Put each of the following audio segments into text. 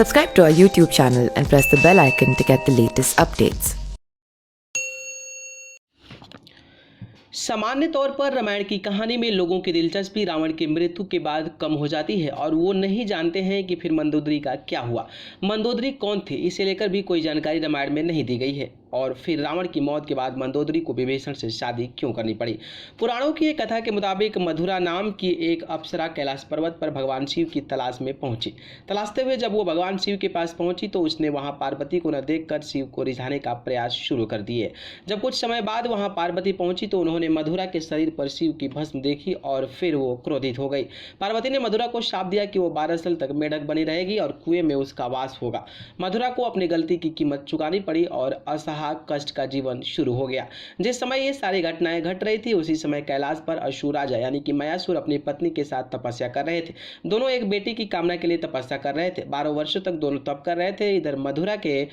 Subscribe to our YouTube channel and press the bell icon to get the latest updates. सामान्य तौर पर रामायण की कहानी में लोगों की दिलचस्पी रावण की मृत्यु के बाद कम हो जाती है और वो नहीं जानते हैं कि फिर मंदोदरी का क्या हुआ। मंदोदरी कौन थी, इसे लेकर भी कोई जानकारी रामायण में नहीं दी गई है। और फिर रावण की मौत के बाद मंदोदरी को विभीषण से शादी क्यों करनी पड़ी। पुराणों की एक कथा के मुताबिक मधुरा नाम की एक अप्सरा कैलाश पर्वत पर भगवान शिव की तलाश में पहुंची। तलाशते हुए जब वो भगवान शिव के पास पहुंची तो उसने वहां पार्वती को न देखकर शिव को रिझाने का प्रयास शुरू कर दिए। जब कुछ समय बाद वहां पार्वती पहुंची तो उन्होंने मधुरा के शरीर पर शिव की भस्म देखी और फिर वो क्रोधित हो गई। पार्वती ने मधुरा को शाप दिया कि वो 12 साल तक मेढक बनी रहेगी और कुएं में उसका वास होगा। मधुरा को अपनी गलती की कीमत चुकानी पड़ी और असहाय कष्ट का जीवन शुरू हो गया। जिस समय ये सारी घटनाएं घट रही थी उसी समय कैलाश पर असुर राजा यानी कि मयासुर अपनी पत्नी के साथ तपस्या कर रहे थे। दोनों एक बेटी की कामना के लिए तपस्या कर रहे थे। 12 वर्षों तक दोनों तप कर रहे थे। इधर मधुरा के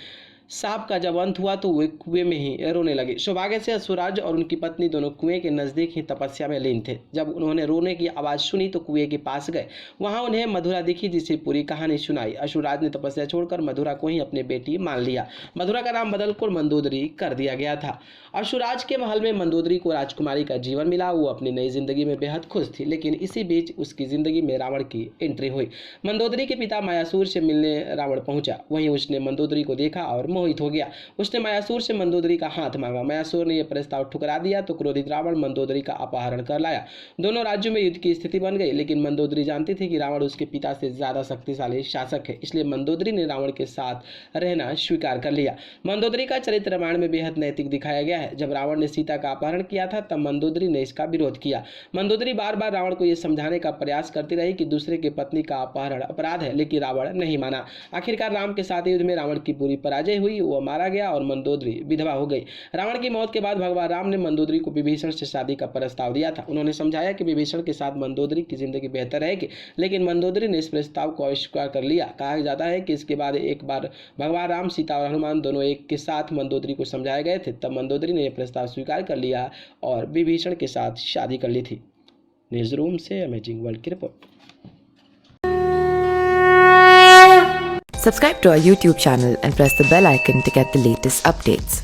सांप का जब अंत हुआ तो वे कुएं में ही रोने लगे। सौभाग्य से असुराज और उनकी पत्नी दोनों कुएं के नजदीक ही तपस्या में लीन थे। जब उन्होंने रोने की आवाज सुनी तो कुएं के पास गए। वहां उन्हें मधुरा दिखी जिसे पूरी कहानी सुनाई। असुराज ने तपस्या छोड़कर मधुरा को ही अपनी बेटी मान लिया। मधुरा का नाम बदलकर मंदोदरी कर दिया गया था। असुराज के महल में मंदोदरी को राजकुमारी का जीवन मिला। वो अपनी नई जिंदगी में बेहद खुश थी, लेकिन इसी बीच उसकी जिंदगी में रावण की एंट्री हुई। मंदोदरी के पिता मयासुर से मिलने रावण पहुंचा। वहीं उसने मंदोदरी को देखा और मोहित हो गया। उसने मयासुर से मंदोदरी का हाथ मांगा। मयासुर ने यह प्रस्ताव ठुकरा दिया तो क्रोधित रावण मंदोदरी का अपहरण कर लाया। दोनों राज्यों में युद्ध की स्थिति बन गई, लेकिन मंदोदरी जानती थी कि रावण उसके पिता से ज्यादा शक्तिशाली शासक है, इसलिए मंदोदरी ने रावण के साथ रहना स्वीकार कर लिया। मंदोदरी का चरित्र रामायण में बेहद नैतिक दिखाया गया है। जब रावण ने सीता का अपहरण किया था तब मंदोदरी ने इसका विरोध किया। मंदोदरी बार बार रावण को यह समझाने का प्रयास करती रही कि दूसरे की पत्नी का अपहरण अपराध है, लेकिन रावण नहीं माना। आखिरकार राम के साथ युद्ध में रावण की पूरी पराजय हुई। वो मारा गया और मंदोदरी विधवा हो गई। रावण की मौत के बाद भगवान राम ने मंदोदरी को विभीषण से शादी का प्रस्ताव दिया था। उन्होंने समझाया कि विभीषण के साथ मंदोदरी की जिंदगी बेहतर रहेगी, लेकिन मंदोदरी ने इस प्रस्ताव को अस्वीकार कर लिया। कहा जाता है कि इसके बाद एक बार भगवान राम, सीता और हनुमान दोनों एक के साथ मंदोदरी को समझाए गए थे। तब मंदोदरी ने यह प्रस्ताव स्वीकार कर लिया और विभीषण के साथ शादी कर ली थी। न्यूज रूम से अमेजिंग वर्ल्ड की report. Subscribe to our YouTube channel and press the bell icon to get the latest updates.